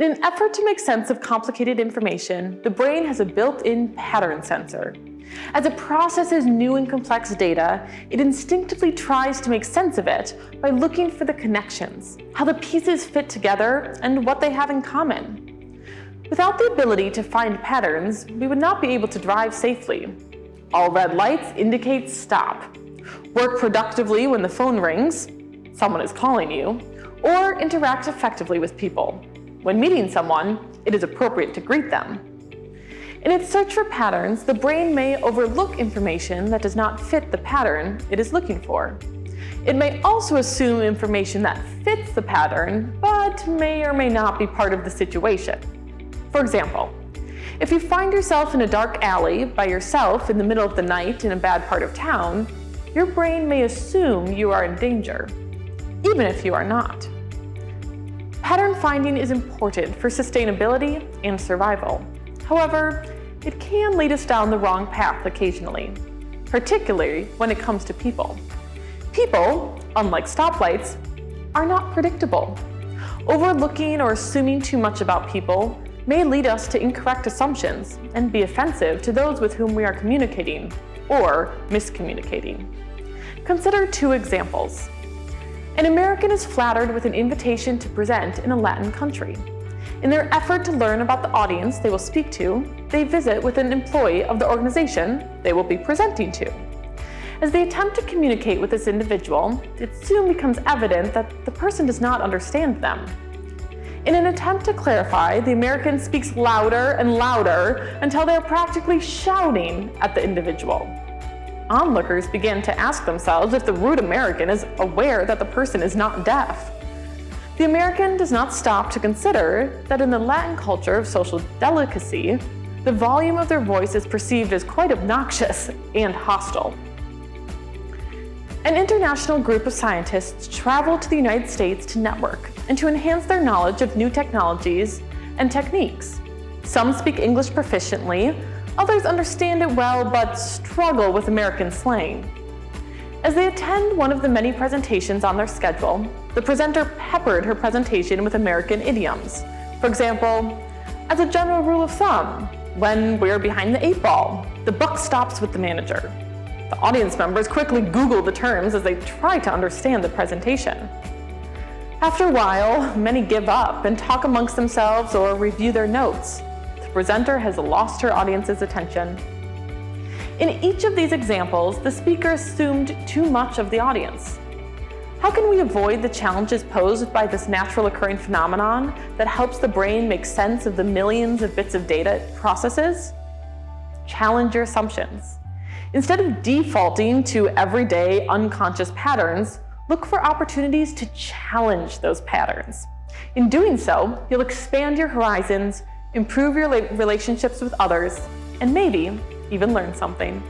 In an effort to make sense of complicated information, the brain has a built-in pattern sensor. As it processes new and complex data, it instinctively tries to make sense of it by looking for the connections, how the pieces fit together, and what they have in common. Without the ability to find patterns, we would not be able to drive safely. All red lights indicate stop. Work productively when the phone rings, someone is calling you, or interact effectively with people. When meeting someone, it is appropriate to greet them. In its search for patterns, the brain may overlook information that does not fit the pattern it is looking for. It may also assume information that fits the pattern, but may or may not be part of the situation. For example, if you find yourself in a dark alley by yourself in the middle of the night in a bad part of town, your brain may assume you are in danger, even if you are not. Pattern finding is important for sustainability and survival. However, it can lead us down the wrong path occasionally, particularly when it comes to people. People, unlike stoplights, are not predictable. Overlooking or assuming too much about people may lead us to incorrect assumptions and be offensive to those with whom we are communicating or miscommunicating. Consider two examples. An American is flattered with an invitation to present in a Latin country. In their effort to learn about the audience they will speak to, they visit with an employee of the organization they will be presenting to. As they attempt to communicate with this individual, it soon becomes evident that the person does not understand them. In an attempt to clarify, the American speaks louder and louder until they are practically shouting at the individual. Onlookers begin to ask themselves if the rude American is aware that the person is not deaf. The American does not stop to consider that in the Latin culture of social delicacy, the volume of their voice is perceived as quite obnoxious and hostile. An international group of scientists traveled to the United States to network and to enhance their knowledge of new technologies and techniques. Some speak English proficiently, others understand it well but struggle with American slang. As they attend one of the many presentations on their schedule, the presenter peppered her presentation with American idioms. For example, as a general rule of thumb, when we're behind the 8 ball, the buck stops with the manager. The audience members quickly Google the terms as they try to understand the presentation. After a while, many give up and talk amongst themselves or review their notes. The presenter has lost her audience's attention. In each of these examples, the speaker assumed too much of the audience. How can we avoid the challenges posed by this natural occurring phenomenon that helps the brain make sense of the millions of bits of data it processes? Challenge your assumptions. Instead of defaulting to everyday unconscious patterns, look for opportunities to challenge those patterns. In doing so, you'll expand your horizons, improve your relationships with others, and maybe even learn something.